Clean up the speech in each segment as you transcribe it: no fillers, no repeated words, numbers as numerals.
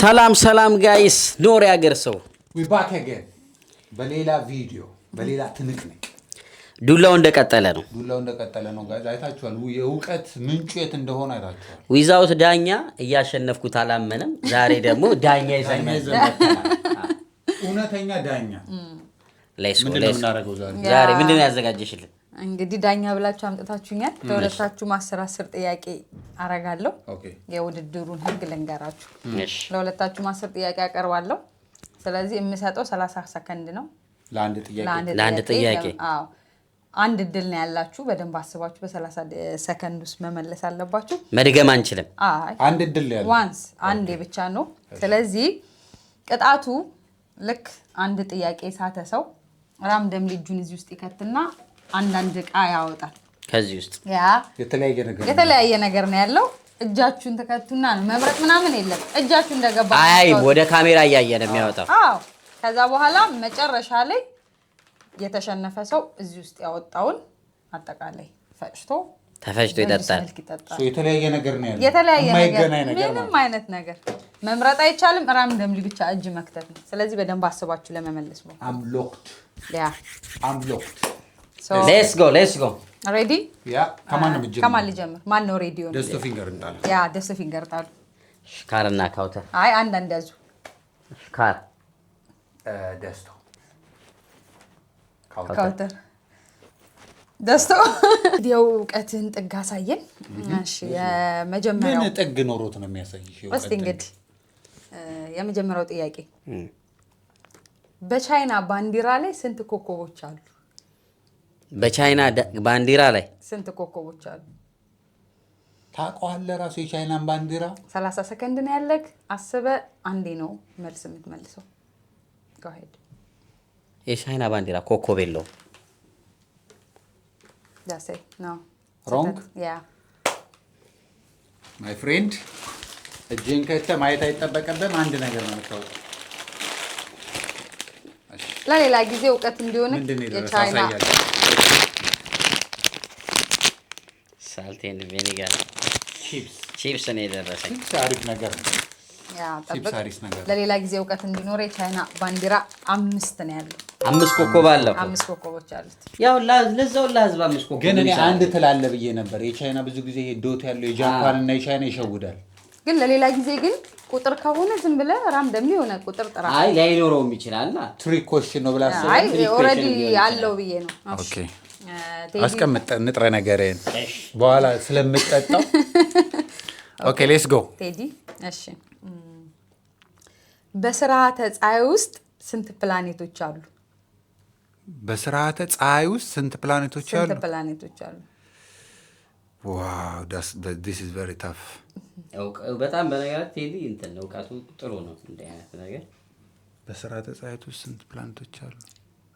ሰላም ጋይስ ኖር ያገርሰው we back again በሌላ ቪዲዮ በሌላ ትንቅንቅ ዱላው እንደቀጠለ ነው ጋይስ አይታችኋል የውቀት ምንጩ የት እንደሆነ አይታችኋል ዊዛውት ዳኛ እያሸነፍኩት አላመነም ዛሬ ደግሞ ዳኛ ይዘን እውነተኛ ዳኛ ሌትስ ጎ ዛሬ ምንድነው ያዘጋጀሽልን እንግዲህ ዳኛ ብላችሁ አምጥታችሁኛል ለሁለታችሁ ማሰራስር ጥያቄ አረጋለሁ የውድድሩን ህግ ልንገራችሁ ለሁለታችሁ ማሰር ጥያቄ አቀርባለሁ ስለዚህ የምሰጠው 30 ሰከንድ ነው ለአንድ ጥያቄ አዎ አንድ ድል ነው ያላችሁ በደንብ አስባችሁ በ30 ሰከንድ ውስጥ መመለስ አለባችሁ መድገም አንችልም አንድ ድል ያለው ዋንስ አንዴ ብቻ ነው ስለዚህ ቅጣቱ ልክ አንድ ጥያቄ ሳተ ሰው ራምደም ልጁን እዚህ ውስጥ ይከትና አንዳንድ ዕቃ ያወጣል ከዚህ ውስጥ ያ የተለያየ ነገር ነው ያለው እጃችሁን ተከቱና ነው መብረቅ ምናምን የለም እጃችሁ እንደገባ አይ ወደ ካሜራ ያያየን የሚያወጣው አዎ ከዛ በኋላ መጨረሻ ላይ የተሸነፈ ሰው እዚህ ውስጥ ያወጣውን አጠቃላይ ተፈጭቶ ይጠጣል የተለያየ ነገር ነው ያለው የማይገናኝ ነገር ምንም አይነት ነገር መምረጥ አይቻልም ራምደም ብቻ እጅ መክተት ነው ስለዚህ በደንብ አስባችሁ ለመመለስ ነው I'm locked So let's go ready ከማን ልጀምር ማን ነው ሬዲዮ ነው ደስቶ ፊንገር እንጣል ደስቶ ፊንገር ጣሉ ሽካርና ካውተር አይ አንድ ያዙ ሽካር ደስቶ ካውተር ደስቶ ዲው ቀትን ጥግ አሳየን እሺ የመጀመሪያው ምን ጥግ ኖሮት ነው የሚያሳይሽ እስቲ እንግዲህ የመጀመሪያው ጥያቄ በቻይና ባንዲራ ላይ ስንት ኮከቦች አሉ በቻይና ባንዲራ ላይ ስንት ኮከቦች አሉ ታውቀዋለህ ራሱ የቻይናን ባንዲራ 30 ሰከንድ ነው ያለክ አስበ አንዴ ነው መልስ የምትመልሰው go ahead የቻይና ባንዲራ ኮከብ የለውም that's it no wrong yeah my friend እጅን ከተ ማየት አይጠበቅብህም አንድ ነገር ነው የምታውቀው ለሌላ ጊዜ ዕውቀት እንዲሆን የቻይና ሳልት ኤንድ ቪኒጋር ቺፕስ ነው የደረሰኝ አሪፍ ነገር ነው ያ ጠብቅ ለሌላ ጊዜ ዕውቀት እንዲኖር የቻይና ባንዲራ 5 ነው ያለው 5 ኮከብ አለው 5 ኮከቦች አሉት ያው ለዛው ለህዝብ 5 ኮከብ ግን እኔ አንድ ትላለ ብዬ ነበር የቻይና ብዙ ጊዜ ዶት ያለው የጃፓን እና የቻይና ይሸውዳል ግን ለሌላ ጊዜ ግን ቁጥር ከሆነ ዝም ብለ ራምደም የሆነ ቁጥር ጥራ አይ ላይኖረውም ይችላልና ትሪክ ኮሽን ነው ብላስ አይ ኦሬዲ ያለው ብዬ ነው ኦኬ አስቀምጥ ንጥረ ነገርን በኋላ ስለምጠጣው ኦኬ ሌትስ ጎ ቴዲ እሺ በስርዓተ ፀሐይ ውስጥ ስንት ፕላኔቶች አሉ በስርዓተ ፀሐይ ውስጥ ስንት ፕላኔቶች አሉ ዋው this is very tough በጣም በነገራት ቴዲ እንትን ነው ዕውቀቱ ጥሩ ነው እንደ አይነት ነገር በስርዓተ ፀሐይ ውስጥ ስንት ፕላኔቶች አሉ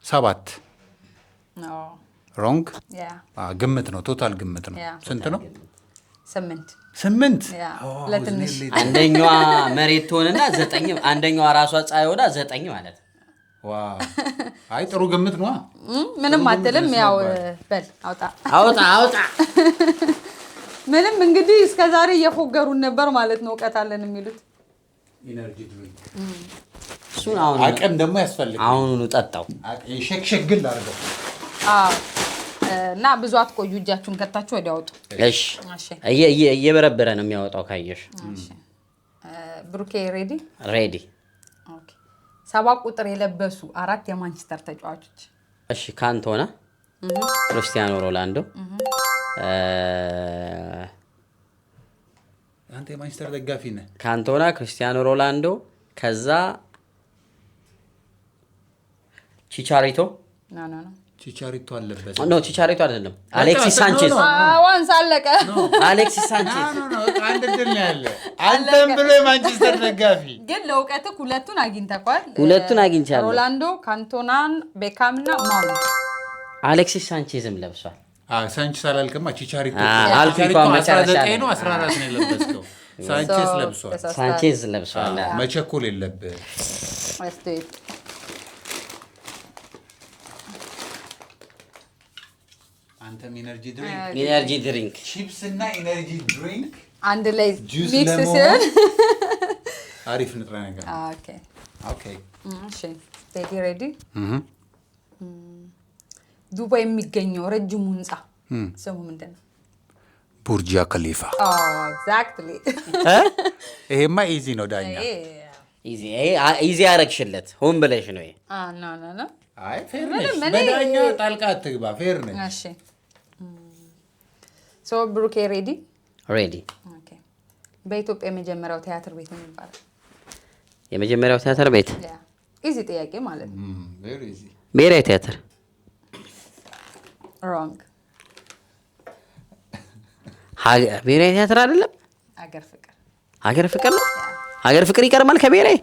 7 ኖ wrong ያ ግምት ነው ቶታል ግምት ነው ስንት ነው 8 ያ ለትንሽ አንደኛዋ መሬት ትሆንና 9 አንደኛዋ ራሷ ፀሐይ ሆና 9 ማለት ዋው አይ ጥሩ ግምት ነው ምንም አትልም ያው በል አውጣ ምንም እንግዲህ እስከዛሬ እየፎገሩን ነበር ማለት ነው ዕውቀት አለን የሚሉት ኢነርጂ ድሪንክ እሱን አሁን አቀም ደግሞ ያስፈልጋል አሁን ጠጣው ሸክሸክ ግል አድርገው እና ብዙ አትቆዩ እጃችሁን ከታችሁ ወዲያ አውጡ እሺ እየበረበረ ነው የሚያወጣው ካየሽ እሺ ብሩኬ ሬዲ ኦኬ 7 ቁጥር የለበሱ 4 የማንቸስተር ተጫዋቾች እሺ ካንቶና ክርስቲያኖ ሮናልዶ አንተ የማንቸስተር ደጋፊ ነህ ካንቶና ክርስቲያኖ ሮናልዶ ከዛ ቺቻሪቶ ኖ ቺቻሪቶ አለበት ኖ ቺቻሪቶ አይደለም አሌክሲስ ሳንቼዝ ዋንስ አለቀ አሌክሲስ ሳንቼዝ ኖ አንድ ድል ነው ያለ አንተም ብሎ የማንቸስተር ደጋፊ ግን ለዕውቀትህ ሁለቱን አግኝተኳል አግኝቻለሁ ሮናልዶ ካንቶናን ቤካምና ማውንት አሌክሲስ ሳንቼዝም ለብሷል ሳንቼዝ አላልከማ ቺቻሪቶ አልኩ መጨረሻ ነው 14 ነው የለበስከው ሳንቼዝ ለብሷል መቸኮል የለብህ አንተም ኢነርጂ ድሪንክ ቺፕስ እና ኢነርጂ ድሪንክ አንድ ላይ ሚክስ ሲሆን አሪፍ ንጥረ ነገር። ኦኬ ኦኬ እሺ ቴዲ ሬዲ ዱባይ የሚገኘው ረጅሙ ህንጻ ስሙ ምንድነው? ቡርጅ ከሊፋ። ኤግዛክትሊ ይሄማ ኢዚ ነው ዳኛ። ኢዚ አረግሽለት ሆን ብለሽ ነው ይሄ። ኖ ኖ ኖ አይ ፌር ነሽ። በዳኛ ጣልቃ አትግባ። ፌር ነሽ። እሺ ሶ ብሩኬ ሬዲ ኦኬ በኢትዮጵያ የመጀመሪያው ቲያትር ቤት ምን ይባላል? የመጀመሪያው ቲያትር ቤት ኢዚ ጥያቄ ማለት ነው። ቬሪ ኢዚ። ብሔራዊ ቲያትር። ሮንግ። ብሔራዊ ቲያትር አይደለም። ሀገር ፍቅር ነው። ሀገር ፍቅር ይቀርማል ከብሔራዊ?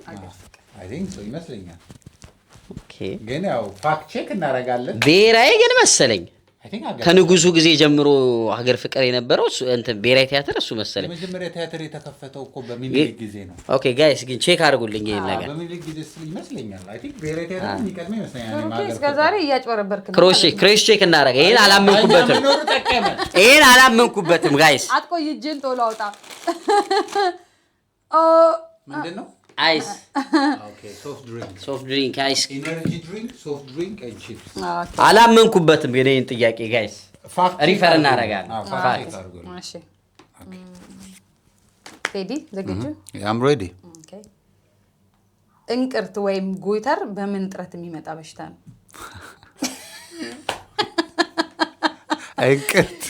አይ ቲንክ ሶ ይመስለኛል። ኦኬ ግን ያው ፋክት ቼክ እናደርጋለን። ብሔራዊ ግን መሰለኝ ከንጉሱ ጊዜ ጀምሮ ሀገር ፍቅር የነበረው እንትን ብሔራዊ ቲያትር እሱ መሰለኝ። የመጀመሪያ ቲያትር የተከፈተው እኮ በሚኒሊክ ጊዜ ነው። ኦኬ ጋይስ ግን ቼክ አድርጉልኝ ይሄን ነገር። በሚኒሊክ ጊዜ ይመስለኛል። አይ ቲንክ ብሔራዊ ቲያትር የሚቀድመው ይመስለኛል። እስከ ዛሬ እያጭበረበርክ ነው። ክሮስ ቼክ እናደርጋ። ይሄን አላመንኩበትም ጋይስ። አትቆይ እጅን ቶሎ አውጣ። ምንድነው? አይስ። ኦኬ ሶፍት ድሪንክ አይስ። ኢነርጂ ድሪንክ፣ ሶፍት ድሪንክ ኤንድ ቺፕስ። አላመንኩበትም ግን ይሄን ጥያቄ ጋይስ ሪፈር እናደርጋለን። እሺ ቴዲ ዝግጁ? አም ሬዲ። ኦኬ እንቅርት ወይም ጎይተር በምን ጥረት የሚመጣ በሽታ ነው? እንቅርት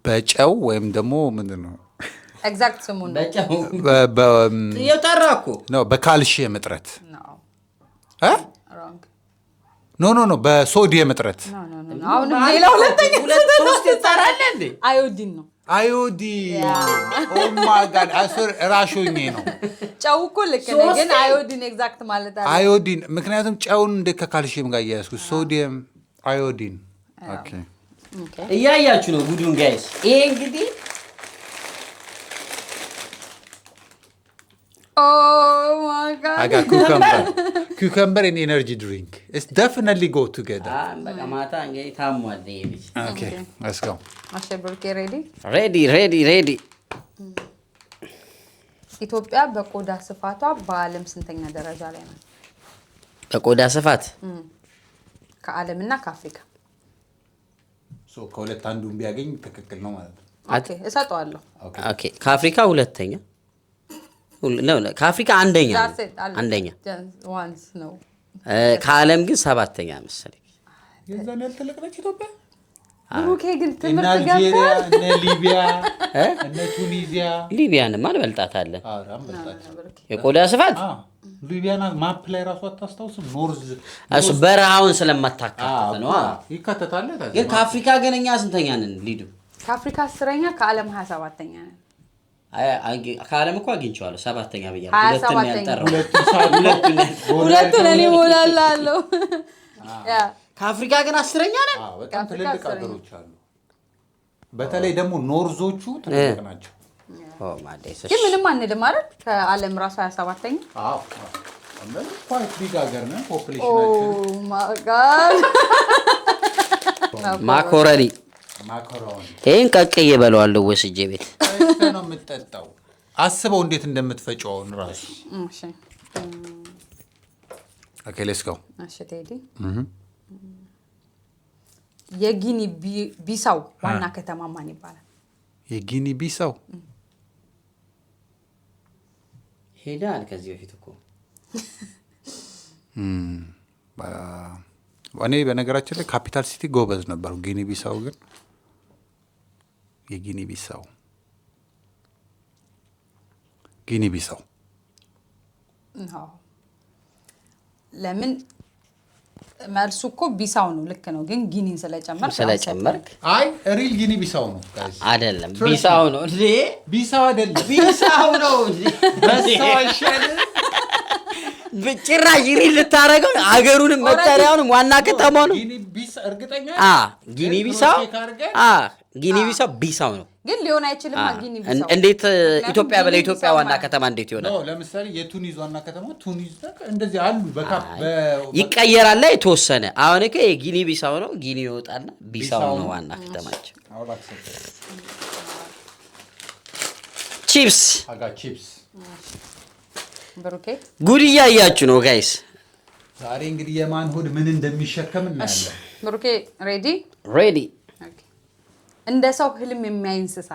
በጨው ወይም ደግሞ ምንድነው? ኤግዛክት ስሙን የጠራኩ ነው። በካልሽየም እጥረት ነው። ኖ በሶዲየም እጥረት። አሁን ሌላ ሁለተኛ ሶስት ይጠራል እንዴ? አዮዲን ነው። አዮዲን። ኦ ማይ ጋድ አስር ራሾኜ ነው። ጨው እኮ ልክ ነህ፣ ግን አዮዲን ኤግዛክት ማለት አይደል? አዮዲን ምክንያቱም ጨውን እንደ ከካልሽየም ጋር እያያዝኩት ሶዲየም አዮዲን። ኦኬ እያያችሁ ነው ጉዱን ጋይስ። ይሄ እንግዲህ Oh my God! I got cucumber and energy drink. It's definitely go together. በቃ ማታ እንግዲህ ታሟል ይሄ ልጅ። Okay, let's go. አሸብርኬ ሬዲ። ኢትዮጵያ በቆዳ ስፋቷ በዓለም ስንተኛ ደረጃ ላይ ነው? በቆዳ ስፋት ከዓለምና ከአፍሪካ። ከሁለት አንዱን ቢያገኝ ትክክል ነው ማለት ነው። ኦኬ እሰጠዋለሁ። ኦኬ ከአፍሪካ ሁለተኛ ከአፍሪካ አንደኛ ዋንስ ነው። ከዓለም ግን ሰባተኛ መሰለኝ። የዛን ያህል ትልቅ ነች ኢትዮጵያ። ብሩኬ ግን ትምህርት ናይጄሪያ፣ እነ ሊቢያ፣ እነ ቱኒዚያ። ሊቢያንማ እንበልጣታለን የቆዳ ስፋት። ሊቢያን ማፕ ላይ ራሱ አታስታውስም? ኖርዝ እሱ በረሃውን ስለማታካትት ነው። ይካተታል። ግን ከአፍሪካ ግን እኛ ስንተኛ ነን? ሊዱ ከአፍሪካ 10ኛ ከዓለም 27ኛ ነን። ከዓለም እኮ አግኝቼዋለሁ ሰባተኛ ብያለሁ። ሁለቱን እኔ እሞላለሁ። ከአፍሪካ ግን 10ኛ ነን። በጣም ትልልቅ ሀገሮች አሉ። በተለይ ደግሞ ኖርዞቹ ትልልቅ ናቸው። ግን ምንም አንልም አይደል? ከዓለም ራሱ 27ኛ። ኳይት ቢግ ሀገር ነን። ፖፑሌሽናችን ማኮረኒ ይሄን ቀቅዬ እበለዋለሁ ወስጄ ቤት ነው የምትጠጣው። አስበው እንዴት እንደምትፈጨው ራሱ። ኦኬ ሌትስ ጎ። እሺ ቴዲ የጊኒ ቢሳው ዋና ከተማ ማን ይባላል? የጊኒ ቢሳው ሄዳል ከዚህ በፊት እኮ። እኔ በነገራችን ላይ ካፒታል ሲቲ ጎበዝ ነበሩ። ጊኒ ቢሳው ግን የጊኒ ቢሳው ለምን መልሱ እኮ ቢሳው ነው። ልክ ነው፣ ግን ጊኒን ስለጨመርክ አይ ሪል ጊኒ ቢሳው ነው አይደለም። ቢሳው ነው እንዴ? ቢሳው አይደለም፣ ቢሳው ነው እንዴ? ቢሳው አይሻልም? በጭራሽ ሪል ልታረገው አገሩንም መጠሪያውንም ዋና ከተማውን ጊኒ ቢሳው እርግጠኛ ጊኒ ቢሳው ጊኒ ቢሳው ቢሳው ነው፣ ግን ሊሆን አይችልም። ጊኒ ቢሳው እንዴት ኢትዮጵያ በኢትዮጵያ ዋና ከተማ እንዴት ይሆናል? ለምሳሌ የቱኒዝ ዋና ከተማ ቱኒዝ እንደዚህ አሉ። ይቀየራል የተወሰነ። አሁን እኮ የጊኒ ቢሳው ነው፣ ጊኒ ይወጣና ቢሳው ነው ዋና ከተማቸው። ቺፕስ ብሩኬ ጉድ እያያችሁ ነው ጋይስ። ዛሬ እንግዲህ የማን ሆድ ምን እንደሚሸከም እናያለን። ብሩኬ ሬዲ እንደ ሰው ህልም የሚያይ እንስሳ።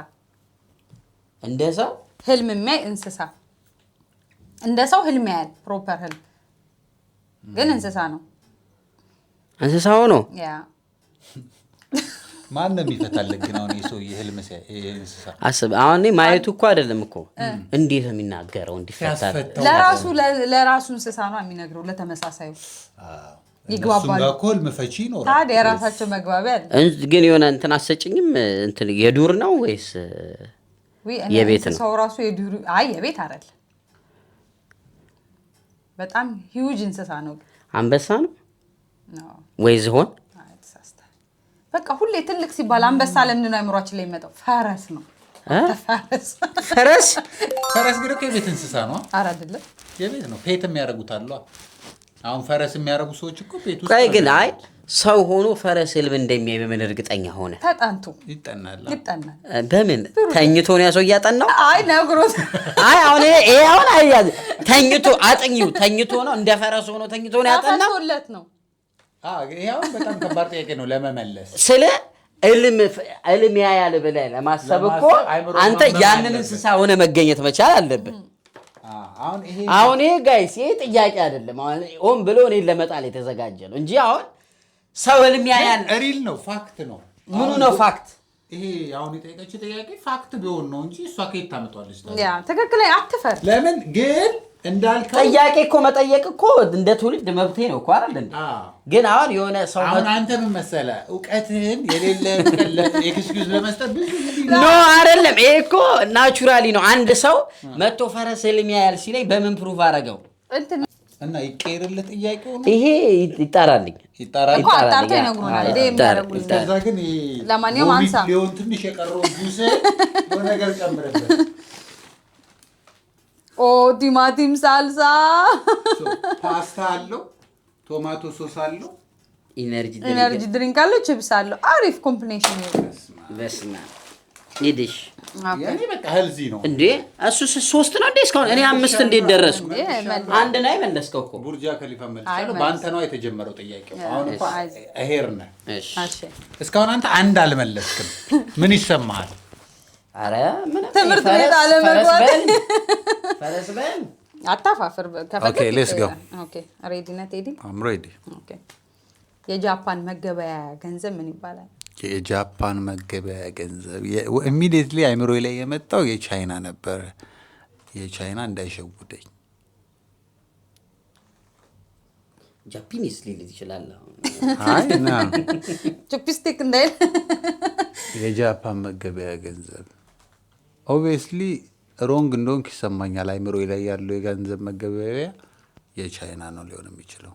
እንደ ሰው ህልም የሚያይ እንስሳ። እንደ ሰው ህልም ያያል። ፕሮፐር ህልም ግን እንስሳ ነው። እንስሳ ሆኖ ያ ማን ነው የሚፈታልህ ግን አሁን የሰው የህልም እንስሳ አስብ። አሁን ማየቱ እኮ አይደለም እኮ እንዴት ነው የሚናገረው? እንዲፈታል ለራሱ እንስሳ ነው የሚነግረው። ለተመሳሳዩ ይግባባሉ። እሱም ጋር ህልም ፈቺ ይኖራል። ታዲያ የራሳቸው መግባቢያ አለ። ግን የሆነ እንትን አሰጭኝም እንትን የዱር ነው ወይስ የቤት ነው? ሰው ራሱ የዱር የቤት አይደል። በጣም ሂውጅ እንስሳ ነው። አንበሳ ነው ወይ ዝሆን? በቃ ሁሌ ትልቅ ሲባል አንበሳ ለምን ነው አይምሯችን ላይ የሚመጣው? ፈረስ ነው። ፈረስ ግን የቤት እንስሳ ነው አይደለም? የቤት ነው። ፔት የሚያደርጉት አሉ። አሁን ፈረስ የሚያደርጉ ሰዎች እኮ ፔት ውስጥ ግን ሰው ሆኖ ፈረስ ህልም እንደሚያይ በምን እርግጠኛ ሆነ? ተጠንቶ ይጠናል። በምን ተኝቶ ነው ያሰው እያጠናው? ነግሮት። አሁን ይሄ አሁን አይያዝ ተኝቶ አጥኚው ተኝቶ ነው እንደ ፈረስ ሆኖ ተኝቶ ነው ያጠናው ነው። ይሄው በጣም ከባድ ጥያቄ ነው ለመመለስ። ስለ ህልም ያያል ብለህ ለማሰብ እኮ አንተ ያንን እንስሳ ሆነ መገኘት መቻል አለብህ። አሁን ይሄ ጋይስ ይሄ ጥያቄ አይደለም። አሁን ሆን ብሎ እኔን ለመጣል የተዘጋጀ ነው እንጂ አሁን ሰው ህልም ያያል ሪል ነው፣ ፋክት ነው። ምኑ ነው ፋክት? ይሄ አሁን የጠየቀችው ጥያቄ ፋክት ቢሆን ነው እንጂ እሷ ከየት ታመጣለች? ትክክል አትፈር። ለምን ግን እንዳልከው ጥያቄ እኮ መጠየቅ እኮ እንደ ትውልድ መብቴ ነው እኮ አይደል እንዴ? ግን አሁን የሆነ ሰው አሁን አንተ ምን መሰለህ እውቀትህን የሌለ ኤክስኪውዝ ለመስጠት ብዙ ኖ አይደለም። ይሄ እኮ ናቹራሊ ነው። አንድ ሰው መጥቶ ፈረስ ህልም ያያል ሲለኝ በምን ፕሩፍ አደረገው እና ይቀየርልህ ጥያቄው ነው። ይሄ ይጣራልኝ እኮ አጣርቶ ይነግሩናል። እንደዛ ግን ለማንኛውም አንሳ ሊሆን ትንሽ የቀረው ጁስ በነገር ጨምረበት። ቲማቲም ሳልሳ ፓስታ አለው፣ ቶማቶ ሶስ አለው፣ ኢነርጂ ድሪንክ አለው፣ ቺፕስ አለው። አሪፍ ኮምቢኔሽን ነው። በስመ አብ ኒድሽ ያኔ በቃ ሄልዚ ነው እንዴ? እሱ 3 ነው እንዴ? እስካሁን እኔ 5 እንዴት ደረስኩ? አንድ ነው የመለስከው እኮ ቡርጃ ከሊፋ መልቻለሁ። በአንተ ነው የተጀመረው ጥያቄው። አሁን እኮ አሄር ነህ። እሺ እስካሁን አንተ አንድ አልመለስክም። ምን ይሰማሃል? አረ ምን ትምህርት ቤት አለመግባት ፈረስ በል አታፋፍር። ኦኬ ሌትስ ጎ። ኦኬ ሬዲ ነህ ቴዲ? አም ሬዲ። ኦኬ የጃፓን መገበያያ ገንዘብ ምን ይባላል? የጃፓን መገበያያ ገንዘብ ኢሚዲየትሊ አይምሮ ላይ የመጣው የቻይና ነበር። የቻይና እንዳይሸውደኝ ጃፓኒስ ሊል ይችላል። አይ ና ቹፕስቲክ እንዳይል የጃፓን መገበያያ ገንዘብ ኦብቪየስሊ ሮንግ እንደሆንክ ይሰማኛል። አይምሮ ላይ ያለው የገንዘብ መገበያያ የቻይና ነው ሊሆን የሚችለው።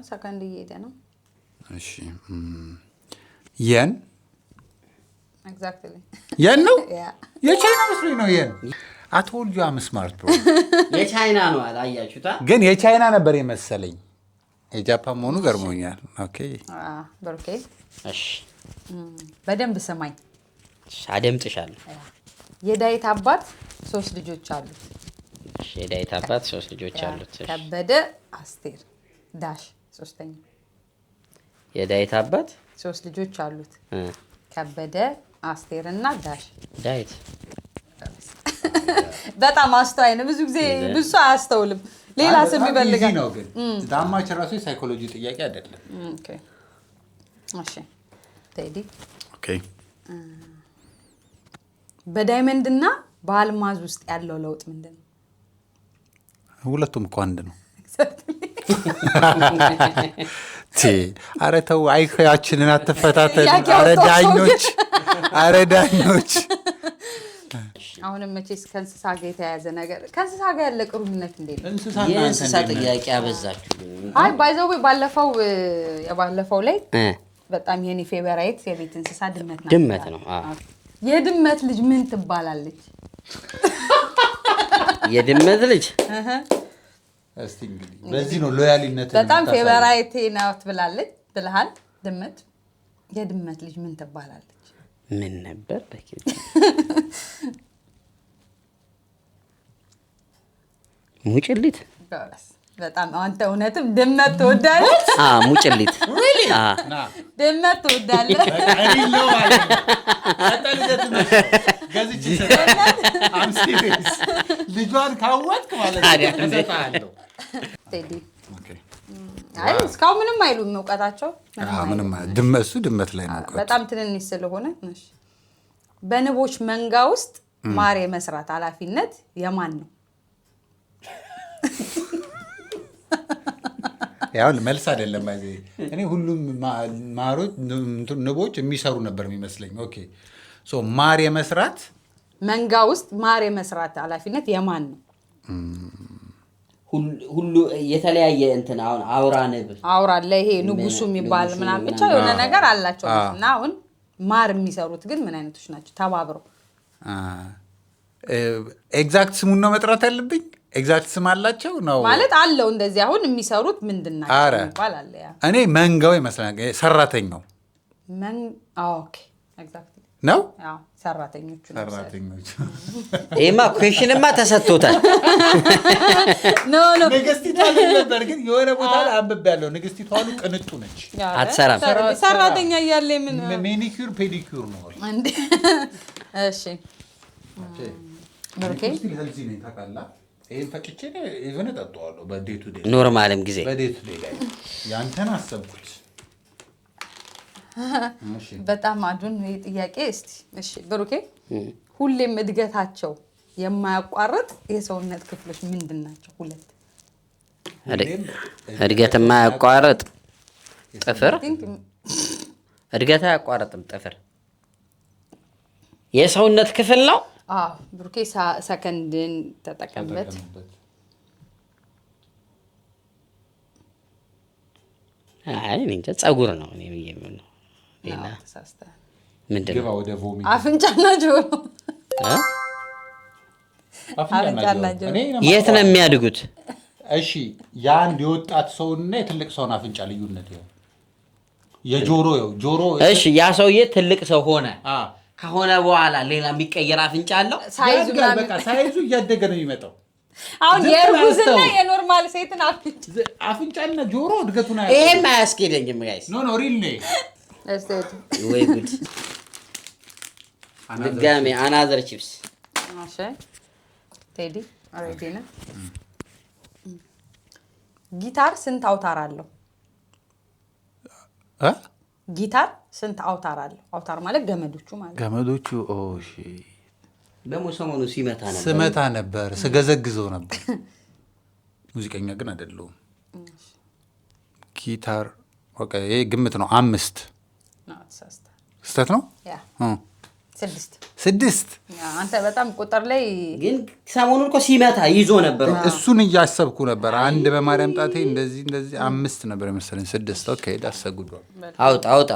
ሰከንድ እየሄደ ነው። እሺ የን ኤግዛክትሊ የን ነው የቻይና መስሎኝ ነው። የን አትወልጁ ስማርት ብሮ የቻይና ነው አላያችሁታ? ግን የቻይና ነበር የመሰለኝ። የጃፓን መሆኑ ገርሞኛል። ኦኬ ብሩኬ እሺ በደንብ ስማኝ። አደምጥሻለሁ። የዳዊት አባት 3 ልጆች አሉት። እሺ የዳዊት አባት 3 ልጆች አሉት። ከበደ፣ አስቴር፣ ዳሽ ሶስተኛ። የዳዊት አባት 3 ልጆች አሉት። ከበደ፣ አስቴር እና ዳሽ። ዳዊት በጣም አስተዋይ ነው። ብዙ ጊዜ ብዙ አያስተውልም። ሌላ ስም ይፈልጋል ነው። ግን ዳማች ራሱ የሳይኮሎጂ ጥያቄ አይደለም። ኦኬ እሺ ቴዲ ኦኬ በዳይመንድ እና በአልማዝ ውስጥ ያለው ለውጥ ምንድን ነው? ሁለቱም እኮ አንድ ነው። ኧረ ተው አይኮያችንን አትፈታተን። ኧረ ዳኞች አሁንም መቼስ ከእንስሳ ጋር የተያያዘ ነገር ከእንስሳ ጋር ያለ ቅሩነት እንዴት ነው? የእንስሳ ጥያቄ አበዛችሁ። አይ ባይዘው ባለፈው ላይ በጣም የኔ ፌቨራይት የቤት እንስሳ ድመት ነው። የድመት ልጅ ምን ትባላለች? የድመት ልጅ እስቲ እንግዲህ በዚህ ነው ሎያሊነት በጣም ፌቨራይት ናት ብለሃል። ድመት የድመት ልጅ ምን ትባላለች? ምን ነበር ሙጭሊት በጣም አንተ እውነትም ድመት ትወዳለህ? ሙጭሊት ድመት ትወዳለህ? ልጇን ካወቅክ ማለት ነው። አይ እስካሁን ምንም አይሉም እውቀታቸው። ምንም እሱ ድመት ላይ ነው በጣም ትንንሽ ስለሆነ። በንቦች መንጋ ውስጥ ማር የመስራት ኃላፊነት የማን ነው? ያው መልስ አይደለም ማለት እኔ ሁሉም ማሮች ንቦች የሚሰሩ ነበር የሚመስለኝ። ኦኬ ሶ ማር የመስራት መንጋ ውስጥ ማር የመስራት ኃላፊነት የማን ነው? ሁሉ የተለያየ እንትን አሁን አውራ ንብ አውራ አለ። ይሄ ንጉሱ የሚባል ምናምን ብቻ የሆነ ነገር አላቸው እና አሁን ማር የሚሰሩት ግን ምን አይነቶች ናቸው? ተባብረው ኤግዛክት ስሙን ነው መጥራት ያለብኝ? ኤግዛክት ስም አላቸው ነው ማለት አለው። እንደዚህ አሁን የሚሰሩት ምንድናቸው ይባል አለ። ያ እኔ መንጋው ይመስላል ሰራተኛው ኦኬ ኤግዛክትሊ ነው። አዎ ሰራተኞቹ ይሄማ ኩዌሽንማ ተሰጥቶታል። ኖ ንግስቲቷ ነበር ግን የሆነ ቦታ ላይ አንብቤያለሁ። ንግስቲቷ ቅንጡ ነች፣ አትሰራም። ሰራተኛ እያለ ምን ሜኒኩር ፔዲኩር ነው እንዴ? እሺ ብሩኬ ስለዚህ ነው ታውቃለህ። ይሄን ፈጭቼ ኢቨን እጠጣዋለሁ በዴይ ቱ ዴይ ኖርማልም ጊዜ በዴይ ቱ ዴይ ላይ ያንተን አሰብኩት። በጣም አዱን ይሄ ጥያቄ እስቲ እሺ ብሩኬ ሁሌም እድገታቸው የማያቋርጥ የሰውነት ክፍሎች ምንድን ናቸው? ሁለት እድገት የማያቋርጥ ጥፍር። እድገት አያቋርጥም ጥፍር የሰውነት ክፍል ነው። ብሩኬ ሰከንድን ተጠቀምበት። አይ እንጃ ፀጉር ነው እኔ ብዬ ምን ነው ሌላ ምንድን ነው? አፍንጫና ጆሮ። አፍንጫና ጆሮ የት ነው የሚያድጉት? እሺ የአንድ የወጣት ሰውና የትልቅ ሰውን አፍንጫ ልዩነት ነው። ጆሮ እሺ ያ ሰውዬ ትልቅ ሰው ሆነ ከሆነ በኋላ ሌላ የሚቀየር አፍንጫ አለው። ሳይዙ እያደገ ነው የሚመጣው። አሁን የእርጉዝና የኖርማል ሴትን አፍንጫና ጆሮ እድገቱን ይሄም አያስኬደኝም ጋይስ። ኖ ሪል ነው ወይ ጉድ! ድጋሜ አናዘር ቺፕስ። እሺ ቴዲ አሬዲ ነው። ጊታር ስንት አውታር አለው? ጊታር ስንት አውታር አለው? አውታር ማለት ገመዶቹ ማለት ገመዶቹ። እሺ ደግሞ ሰሞኑን ሲመታ ነበር ስገዘግዘው ነበር። ሙዚቀኛ ግን አይደለሁም። ጊታር ኦኬ ይሄ ግምት ነው። 5 ስህተት ነው። ያ 6 አንተ በጣም ቁጥር ላይ ግን ሰሞኑን እኮ ሲመታ ይዞ ነበር። እሱን እያሰብኩ ነበር። አንድ በማርያም ጣቴ እንደዚህ 5 ነበር መሰለኝ። 6 ኦኬ ዳሰጉዶ አውጣ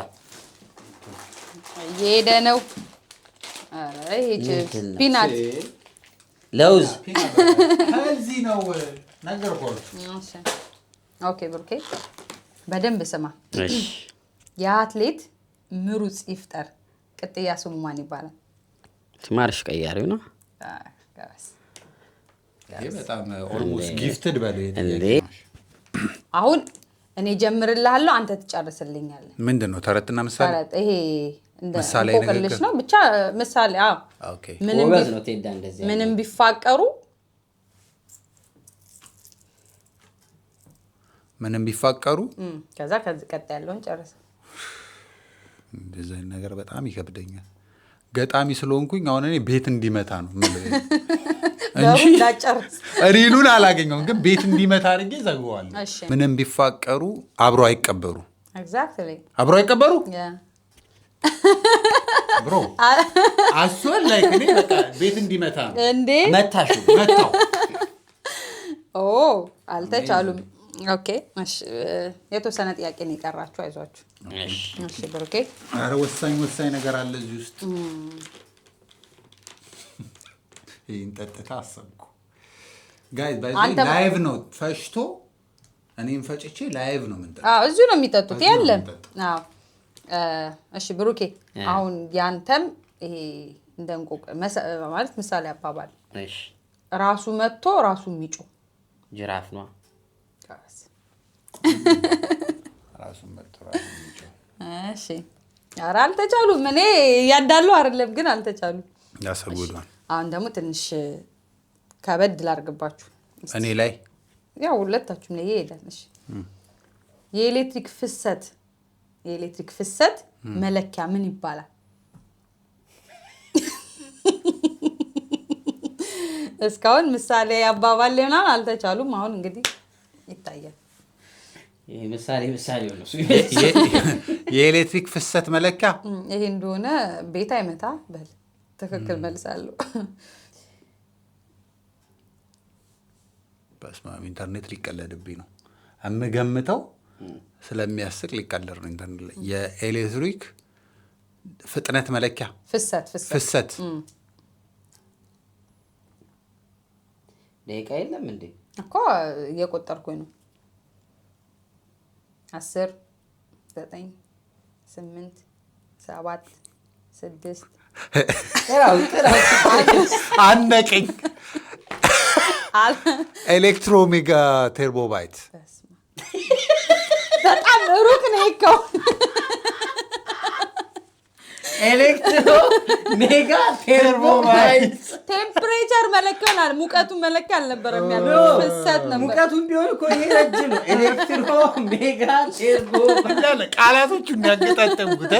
እየሄደ ነው። ኧረ ይሄ ፒናት ለውዝ እዚህ ነው ነገርኩህ። ኦኬ ብሩኬ በደንብ ስማ። እሺ የአትሌት ምሩጽ ይፍጠር ቅጥያ ስሙ ማን ይባላል? ማርሽ ቀያሪው ነው። ይሄ በጣም ኦልሞስት ጊፍትድ በለው እንዴ። አሁን እኔ ጀምርልሃለሁ አንተ ትጨርስልኛለህ። ምንድን ነው ተረትና ምሳሌ? ይሄ እንደ ቆቅልሽ ነው ብቻ ምሳሌ። ኦኬ ምንም ቢፋቀሩ ከዛ ቀጥ ያለውን ጨርስ። እንደዚህ ነገር በጣም ይከብደኛል። ገጣሚ ስለሆንኩኝ አሁን እኔ ቤት እንዲመታ ነው እንጂ ሪሉን አላገኘውም። ግን ቤት እንዲመታ አድርጌ ዘግበዋለሁ። ምንም ቢፋቀሩ አብሮ አይቀበሩ። አብሮ አይቀበሩ ብሮ አስወል ላይ እኔ በቃ ቤት እንዲመታ ነው እንዴ መታው። አልተቻሉም። ኦኬ እሺ የተወሰነ ጥያቄ ነው የቀራችሁ። አይዟችሁ። እሺ ብሩኬ ኧረ ወሳኝ ነገር አለ እዚህ ውስጥ። ይሄን ጠጥታ አሰብኩ ጋይስ። ላይቭ ነው ፈሽቶ እኔም ፈጭቼ ላይቭ ነው የምንጠጣው። እዚሁ ነው የሚጠጡት የለም። እሺ ብሩኬ አሁን ያንተም ይሄ እንደ እንቆቅ ማለት ምሳሌ አባባል ራሱ መጥቶ ራሱ የሚጮህ ጅራፍ ነው። ራሱን መጥራ። እሺ ኧረ አልተቻሉም። እኔ ያዳሉ አይደለም ግን አልተቻሉም። ያሰጉዷል። አሁን ደግሞ ትንሽ ከበድ ላድርግባችሁ እኔ ላይ ያው ሁለታችሁም ላይ ይሄዳል። እሺ የኤሌክትሪክ ፍሰት መለኪያ ምን ይባላል? እስካሁን ምሳሌ አባባል ምናምን አልተቻሉም። አሁን እንግዲህ ይታያል። ይሄ ምሳሌ ነው። የኤሌክትሪክ ፍሰት መለኪያ ይሄ እንደሆነ ቤት አይመታ በል ትክክል መልሳለሁ። በስመ አብ ኢንተርኔት ሊቀለድብኝ ነው። የምገምተው ስለሚያስቅ ሊቀለድ ነው ኢንተርኔት ላይ። የኤሌክትሪክ ፍጥነት መለኪያ ፍሰት ደቂቃ የለም እንዴ እኮ እየቆጠርኩኝ ነው። 10 9 8 7 6 አነቀኝ። ኤሌክትሮሜጋ ቴርቦባይት በጣም ሩቅ ነው እኮ። ኤሌክትሮ ሜጋ ቴርቦባይት ቴምፕሬቸር መለኪያናል። ሙቀቱን መለኪያ አልነበረም ያለው ፍሰት ነበር። ሙቀቱን ቢሆን እኮ ይሄ ረጅም ነው። ኤሌክትሮ ሜጋ ቴርቦባይት ቃላቶቹ የሚያገጣጠሙት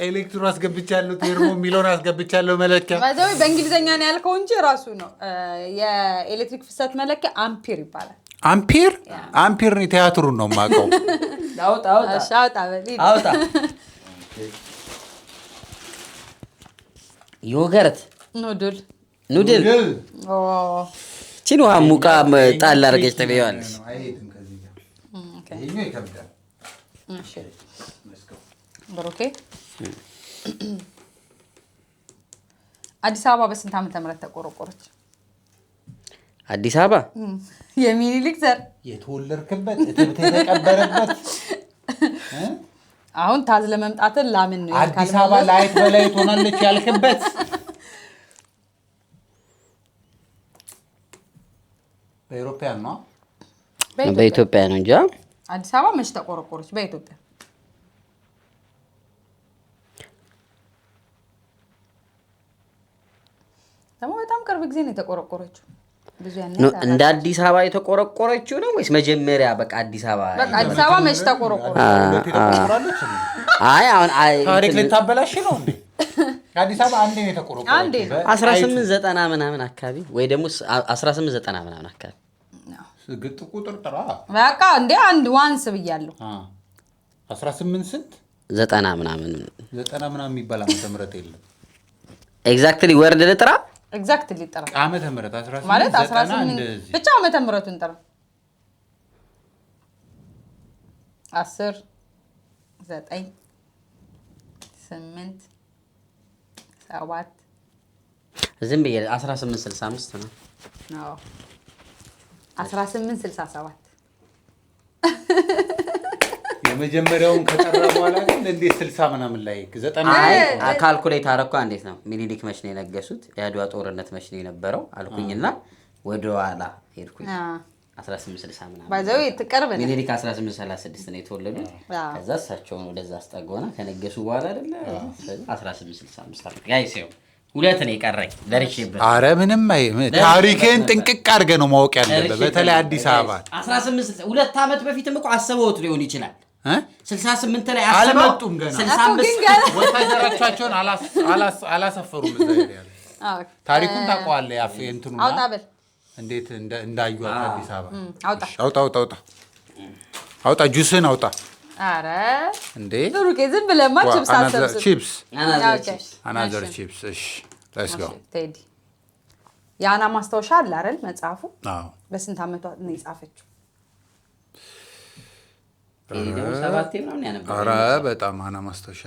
ኤሌክትሮ አስገብቻለሁ ቴርቦ የሚለውን አስገብቻለሁ መለኪያ ማለት በእንግሊዘኛ ነው ያልከው እንጂ ራሱ ነው። የኤሌክትሪክ ፍሰት መለኪያ አምፒር ይባላል። አምፒር ነው። ቲያትሩን ነው የማውቀው። አውጣ ዮገርት ኑድል ቺን ውሃ ሙቃ ጣል አድርገሽ ትበይዋለሽ። ብሩኬ አዲስ አበባ በስንት ዓመተ ምህረት ተቆረቆረች? አዲስ አበባ የሚኒሊክ ዘር የተወለድክበት የተቀበረበት አሁን ታዝ ለመምጣትን ላምን ነው አዲስ አበባ ላይት በላይት ሆናለች ያልክበት በኢትዮጵያ ነው። በኢትዮጵያ ነው እንጂ አዲስ አበባ መች ተቆረቆረች? በኢትዮጵያ ደግሞ በጣም ቅርብ ጊዜ ነው የተቆረቆረችው። እንደ አዲስ አበባ የተቆረቆረችው ነው ወይስ መጀመሪያ በቃ አዲስ አበባ? በቃ አዲስ አበባ መች ተቆረቆረች? አይ አሁን ታሪክ ልታበላሽ ነው እንዴ? አዲስ አበባ አንዴ ነው የተቆረቆረችው። አንዴ 1890 ምናምን አካባቢ ወይ ደግሞ 1890 ምናምን አካባቢ ግጥ ቁጥር ጥራ በቃ እንዴ አንድ ዋንስ ብያለሁ። 18 ስንት 90 ምናምን 90 ምናምን የሚባል ዓመተ ምህረት የለም። ኤግዛክትሊ ወርድ ልጥራ ኤግዛክትሊ ጥራ ዓመተ ምህረት 18 ማለት 18 ብቻ ዓመተ ምህረቱን ጥራ 10 9 8 7 ዝም ብዬ 1865 ነው። አዎ 1867 የመጀመሪያውን ከጠራ በኋላ ግን እንዴት 60 ምናምን ላይ 90 አይ ካልኩሌት አረኳ። እንዴት ነው ሚኒሊክ መች ነው የነገሱት? የአድዋ ጦርነት መች ነው የነበረው አልኩኝና ወደ ኋላ ሄድኩኝ። 1860 ምናምን ባይዘው ይተቀርበ ሚኒሊክ 1836 ነው የተወለዱት። ከዛ እሳቸውን ወደዛ አስጠጋውና ከነገሱ በኋላ አይደለ 1865 አልኩ። ጋይስ ይኸው ሁለት ነው የቀረኝ ደርሼበት። ኧረ ምንም ታሪክን ጥንቅቅ አድርገህ ነው ማወቅ ያለብህ። በተለይ አዲስ አበባ 18 ሁለት ዓመት በፊትም እኮ አስበውት ሊሆን ይችላል። 68 ላይ አልመጡም ገና 65 ወታደሮቻቸውን አላሰፈሩም። እዛ ያለ ታሪኩን ታውቀዋለህ። ያፍ እንትኑና አውጣበል እንዴት እንዳዩት አዲስ አበባ አውጣ አውጣ ጁስን አውጣ። አረ እንዴ ብሩኬ ዝም ብለማ ቺፕስ አሰብስብ አናዘር ቺፕስ። እሺ ሌትስ ጎ ቴዲ ያና ማስታወሻ አለ አይደል መጽሐፉ? አዎ በስንት ዓመቷ ነው የጻፈችው? ኧረ በጣም አና ማስታወሻ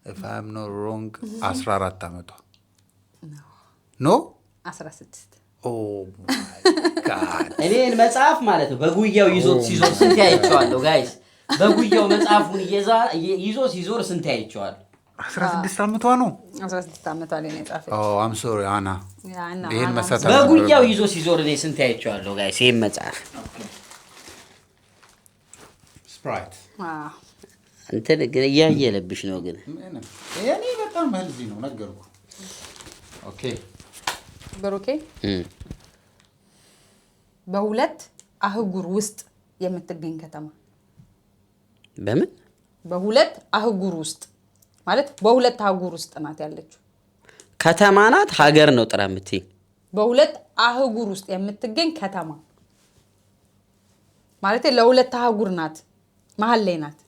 if I'm not wrong 14 ዓመቷ ነው 16 እኔን መጽሐፍ ማለት ነው በጉያው ይዞት ሲዞር ስንት ያይቸዋለሁ ጋይስ። በጉያው መጽሐፉን ይዞ ሲዞር ስንት ያይቸዋለሁ። 16 ዓመቷ ነው። 16 ዓመቷ ላይ ነው የጻፈችው። አም ሶሪ አና ይሄን መሳታ በጉያው ይዞ ሲዞር እኔ ስንት አይቼዋለሁ ጋይስ። ይሄን መጽሐፍ ስፕራይት እንትን ግን እያየለብሽ ነው ግን እኔ በጣም ሄልዚ ነው ነገርኩህ። ኦኬ ብሩኬ በሁለት አህጉር ውስጥ የምትገኝ ከተማ በምን በሁለት አህጉር ውስጥ ማለት በሁለት አህጉር ውስጥ ናት ያለችው ከተማ ናት ሀገር ነው ጥራ የምትይኝ በሁለት አህጉር ውስጥ የምትገኝ ከተማ ማለት ለሁለት አህጉር ናት መሀል ላይ ናት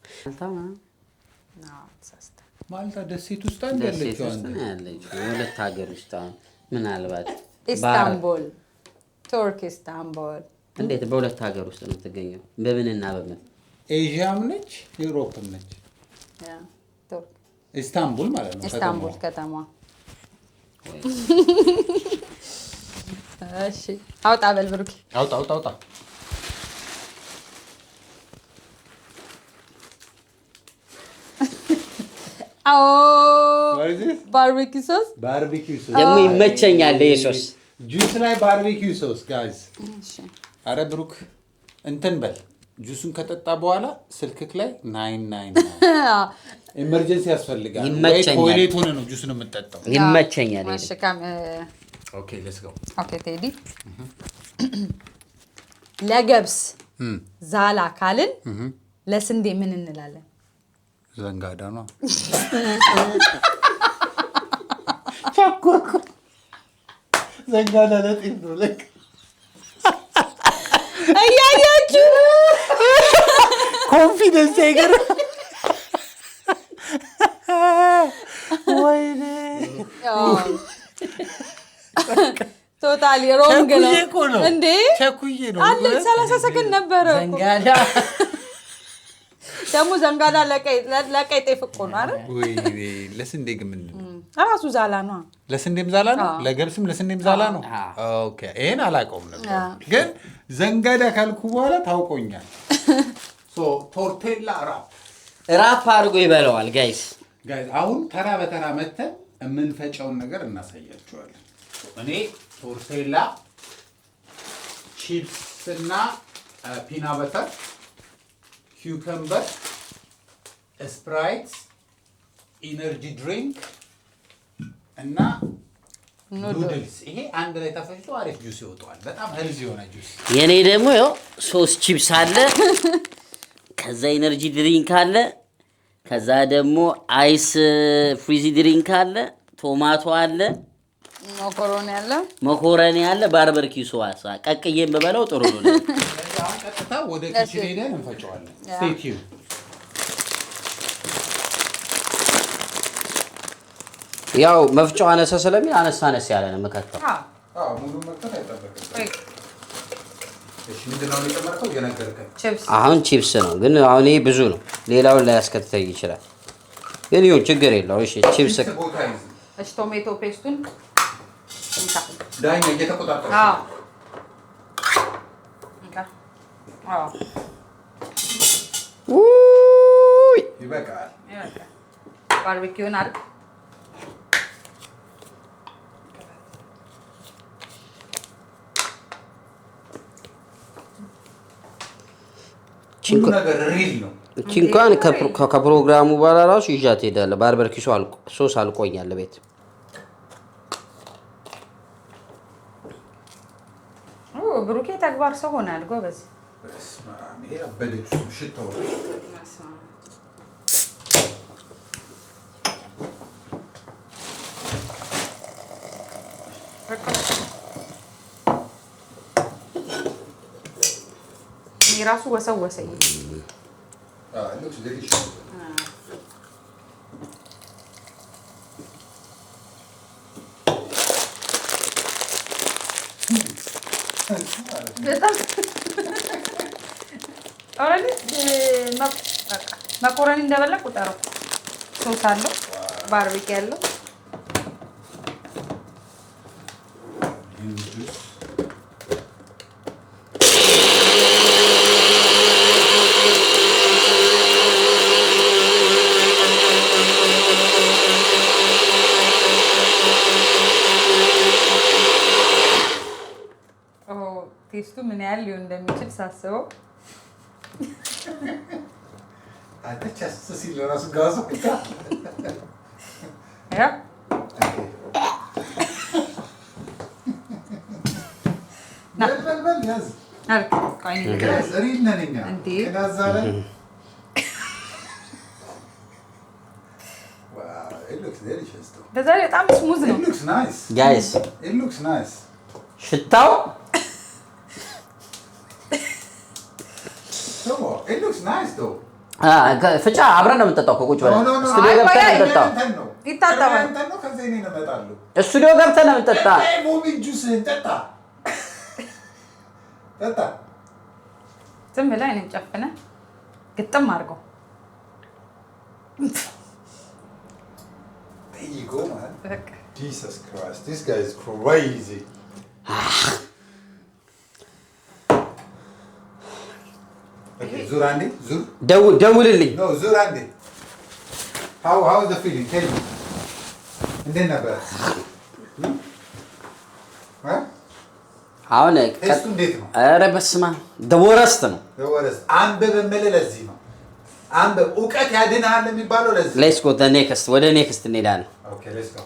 ማልታ ደሴት ውስጥ ያለችው ሁለት ሀገር ውስጥ ምናልባት ኢስታንቡል ቱርክ ኢስታንቡል እንዴት በሁለት ሀገር ውስጥ ነው የምትገኘው በምንና በምን ኤዥያም ነች ዩሮፕም ነች ቱርክ ኢስታንቡል ማለት ነው ኢስታንቡል ከተማ እሺ አውጣ በል ብሩክ አውጣ አዎ ባርቢኪው ሶስ ደግሞ ይመቸኛል ኢየሱስ ጁስ ላይ ባርቢኪው ሶስ ጋይስ እሺ አረ ብሩክ እንትን በል ጁሱን ከጠጣ በኋላ ስልክክ ላይ 999 ኢመርጀንሲ ያስፈልጋል ወይ ቶይሌት ሆነ ነው ጁሱን የምትጠጣው ይመቸኛል እሺ ካም ኦኬ ሌትስ ጎ ኦኬ ቴዲ ለገብስ ዛላ ካልን ለስንዴ ምን እንላለን ዘንጋዳ ነው ዘንጋዳ ለጤፍ ነው ለክ አያያችሁ ኮንፊደንስ አይገር ወይኔ ቶታሊ ሮንግ ነው እንዴ ቸኩዬ ነው አለ 30 ሰከንድ ነበረ ዘንጋዳ ደግሞ ዘንጋዳ ለቀይ ጤፍ እኮ ነው አይደል ወይኔ ለስንዴ ግን ምን ራሱ ዛላ ነው ለስንዴም ዛላ ነው ለገብስም ለስንዴም ዛላ ነው ኦኬ ይሄን አላውቀውም ነበር ግን ዘንጋዳ ካልኩ በኋላ ታውቆኛል ሶ ቶርቴላ ራፕ አድርጎ ይበላዋል ጋይስ አሁን ተራ በተራ መተን የምንፈጨውን ነገር እናሳያችኋለን እኔ ቶርቴላ ቺፕስ እና ፒና በተር ኪውከምበር ስፕራይት ኢነርጂ ድሪንክ እና ኑድልስ ይሄ አንድ ላይ ተፈጭቶ አሪፍ ጁስ ይወጣዋል በጣም ሄልዚ የሆነ ጁስ የኔ ደግሞ ያው ሶስት ቺፕስ አለ ከዛ ኢነርጂ ድሪንክ አለ ከዛ ደግሞ አይስ ፍሪዚ ድሪንክ አለ ቶማቶ አለ መኮረኒ አለ ባርበርኪው ሶስ ቀቅዬም በበለው ጥሩ ነው አሁን ቀጥታ ወደ ኪችን ሄደን እንፈጨዋለን ስቴይ ቲዩን ያው መፍጫው አነሰ ስለሚል አነስ ያለ ነው መከተው ሙሉ መክተት አይጠበቅም እሺ ምንድነው የጨመርከው የነገርከኝ አሁን ቺፕስ ነው ግን አሁን ይሄ ብዙ ነው ሌላውን ላይ ያስከትተኝ ይችላል ግን ይሁን ችግር የለው እሺ ቺፕስ እሺ ቶሜቶ ፔስቱን ዳኛ እየተቆጣጠረ ይበቃል ባርቢኪውን አድርግ እንኳን ከፕሮግራሙ በኋላ ራሱ ይዣት ሄዳለሁ ባርበርኪው ሶስ አልቆኛል ቤት ብሩኬ ተግባር ሰው ሆናል ጎበዝ ይሄ አበደች ሽታው የራሱ ወሰወሰኝ looks delicious መኮረኒ እንደበላ ቁጠረው ሶስ አለው ባርቢኪ ያለው ቴስቱ ምን ያህል ሊሆን እንደሚችል ሳስበው አተቻስ ሲል ራሱ ጋዙ ያ በል ያዝ አልክ ቆይ ዘሪነኛ ከናዛለ በዛ በጣም ስሙዝ ነው ጋይስ ሽታው ፍጫ አብረን ነው የምንጠጣው። ከቁጭ ብለን ስቱዲዮ ገብተን ነው የምንጠጣው። ይታጠባል። ስቱዲዮ ገብተን ነው የምንጠጣው። ዝም ብለህ አይንን ጨፍነህ ግጥም አድርገው። There you go, man. Jesus Christ, this guy is crazy. Okay, Zurandi, Zur. ደውልልኝ። No, Zurandi. How's the feeling? Tell me. እንዴት ነበር? አሁን ቴስቱ እንዴት ነው? ኧረ በስመ አብ ደወረስት ነው። ደወረስት አንብብ የምልህ ለዚህ ነው። አንብብ እውቀት ያድንሃል የሚባለው ለዚህ። ሌትስ ጎ ኔክስት ወደ ኔክስት እንሄዳለን። ኦኬ ሌትስ ጎ።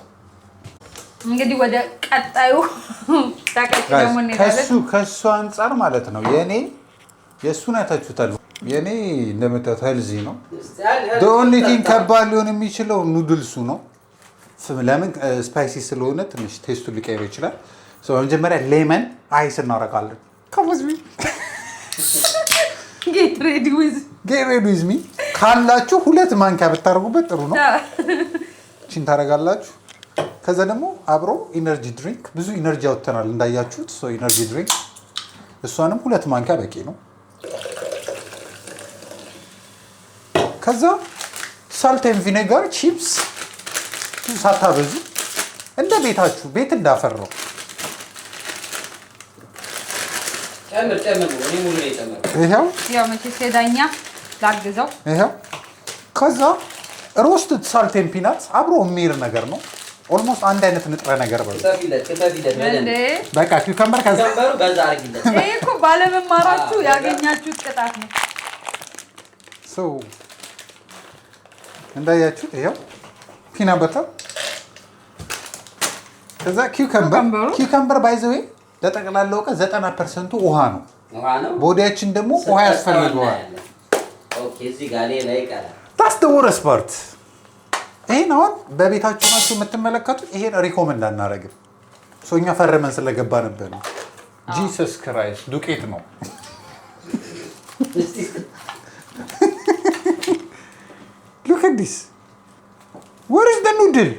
እንግዲህ ወደ ቀጣዩ ደግሞ እንሄዳለን። ከሱ አንፃር ማለት ነው የእሱን አይታችሁታል። የኔ እንደምታዩት ሄልዚ ነው። ኦንሊ ቲንግ ከባድ ሊሆን የሚችለው ኑድልሱ ነው። ለምን ስፓይሲ ስለሆነ ትንሽ ቴስቱ ሊቀይር ይችላል። መጀመሪያ ሌመን አይስ እናደርጋለን። ጌት ሬዲ ዊዝ ሚ ካላችሁ 2 ማንኪያ ብታደርጉበት ጥሩ ነው። እቺን ታደርጋላችሁ። ከዛ ደግሞ አብሮ ኢነርጂ ድሪንክ ብዙ ኢነርጂ አውጥተናል እንዳያችሁት። ኢነርጂ ድሪንክ እሷንም 2 ማንኪያ በቂ ነው። ከዛ ሳልት ኤንድ ቪኔጋር ቺፕስ ሳታበዙ እንደ ቤታችሁ ቤት እንዳፈራው ይሄው መቼስ ሄዳኛ ላግዘው። ይሄው ከዛ ሮስትድ ሳልት ኤንድ ፒናት አብሮ የሚር ነገር ነው። ኦልሞስት አንድ አይነት ንጥረ ነገር በቃ ኪውከምበር ይሄ እኮ ባለመማራችሁ ያገኛችሁት ቅጣት ነው። እንዳያችሁት ይሄው ፒና በተር ከዛ ኪውከምበር ባይ ዘ ዌይ ለጠቅላላ እውቀት 90% ውሃ ነው። ቦዲያችን ደግሞ ውሃ ያስፈልገዋል። ታስ ደ ወረስት ፓርት። ይሄን አሁን በቤታችሁ ናችሁ የምትመለከቱት። ይሄን ሪኮመንድ አናደርግም። እኛ ፈርመን ስለገባንበት ነው። ጂሰስ ክራይስት ዱቄት ነው። ሉክ አት ዲስ ወር ኢዝ ዘ ኑድል።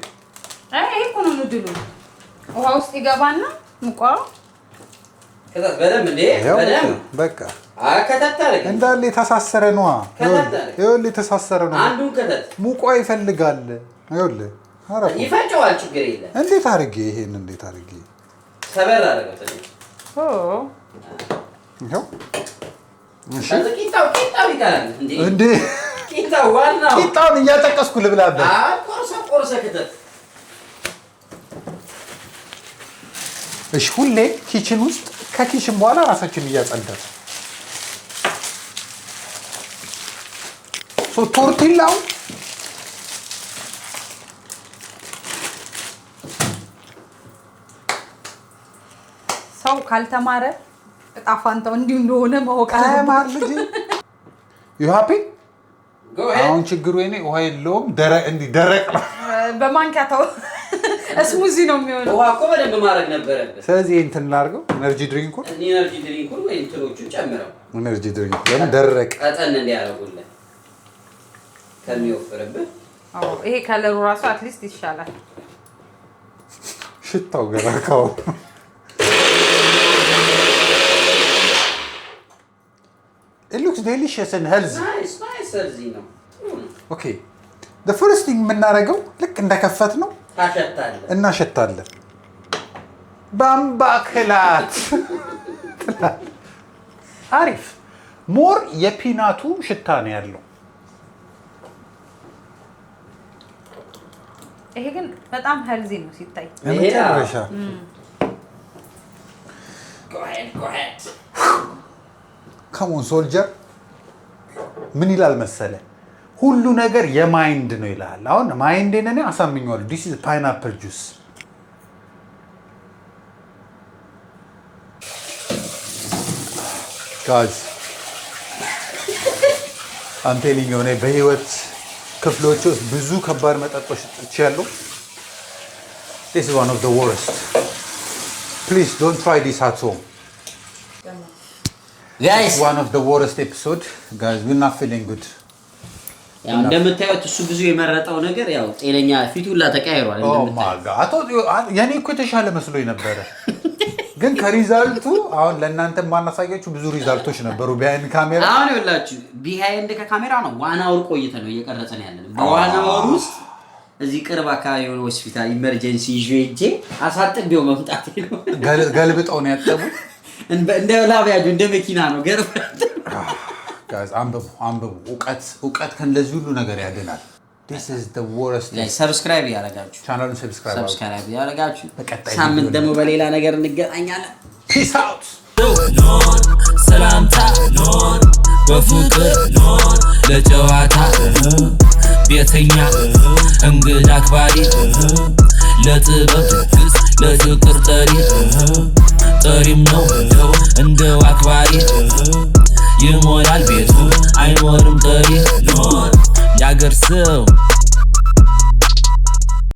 ይሄ እኮ ነው ኑድሉ። ውሃ ውስጥ ይገባና ሙቋው በቃ እንዳለ የተሳሰረ ነዋ። ይኸውልህ የተሳሰረ ነው። ሙቋ ይፈልጋል። ይኸውልህ ይፈጨዋል። ችግር የለም። እንዴት አድርጌ ይሄን እንዴት አድርጌ ሰበር አደረገው። ይኸው እሺ፣ ቂጣው ይቀራል እንዴ? ቂጣውን እያጠቀስኩ ልብላበት። ቆርሰ ከተት። እሺ፣ ሁሌ ኪችን ውስጥ ከኪችን በኋላ ራሳችን እያጸዳን ቶርቲላው ሰው ካልተማረ እጣ ፋንታው እንዲሁ እንደሆነ ማወቅ አለበት። ዩ ሃፒ? አሁን ችግሩ የኔ ውሃ የለውም። ደረቅ ነው። በማንኪያ ተው። ስሙዚ ነው የሚሆነው። ውሃ እኮ በደንብ ማድረግ ነበረበት። ስለዚህ እንትን ላድርገው። ኤነርጂ ድሪንኩን ወይ እንትኖቹን ጨምረው። ኤነርጂ ድሪንክ ለምን ደረቅ ቀጠን እንዲያደርጉልህ ከሚወፍርብህ። ይሄ ከለሩ ራሱ አትሊስት ይሻላል። ሽታው ገራካው It looks delicious and healthy. Nice, healthy ነው። Okay. The first thing የምናደርገው ልክ እንደከፈት ነው እናሸታለን። ባምባክላት አሪፍ ሞር የፒናቱ ሽታ ነው ያለው። ይሄ ግን በጣም ሄልዚ ነው ሲታይ። የመጨረሻ ከሞን ሶልጀር ምን ይላል መሰለ ሁሉ ነገር የማይንድ ነው ይላል። አሁን ማይንዴን እኔ አሳምኘዋለሁ። ዲስ ኢዝ ፓይናፕል ጁስ ጋዝ አንቴሊኝ ሆነ በህይወት ክፍሎች ውስጥ ብዙ ከባድ መጠጦች ጠጥቻለሁ። This is one of the worst. Please don't try this at home. Guys, one of the worst episode. Guys, we're not feeling good. ያው እንደምታዩት እሱ ብዙ የመረጠው ነገር ያው ጤነኛ ፊቱ ሁላ ተቀያይሯል እንደምታዩት። ያኔ እኮ የተሻለ መስሎኝ ነበረ። ግን ከሪዛልቱ አሁን ለእናንተ ማናሳያችሁ ብዙ ሪዛልቶች ነበሩ ቢሃይንድ ካሜራ። አሁን ይኸውላችሁ ቢሃይንድ ከካሜራ ነው ዋና ወር ቆይተ ነው እየቀረጸን ያለነው። በዋና ወር ውስጥ እዚህ ቅርብ አካባቢ የሆነ ሆስፒታል ኢመርጀንሲ ይዤ ሄጄ አሳጥቤው መምጣት ነው። ገልብጠው ነው ያጠቡ እንደ ላቢያጁ እንደ መኪና ነው ገርባ ጋዝ አንብቡ። እውቀት ከእንደዚህ ሁሉ ነገር ያድናል። This is the worst. ሰብስክራይብ ያደርጋችሁ ቻናሉን ሰብስክራይብ ያደርጋችሁ። ሳምንት ደግሞ በሌላ ነገር እንገናኛለን። ፒስ አውት። ሰላምታ በፍቅር ለጨዋታ ቤተኛ እንግዳ አክባሪ ለጥበብ ለፍቅር ጠሪም ነው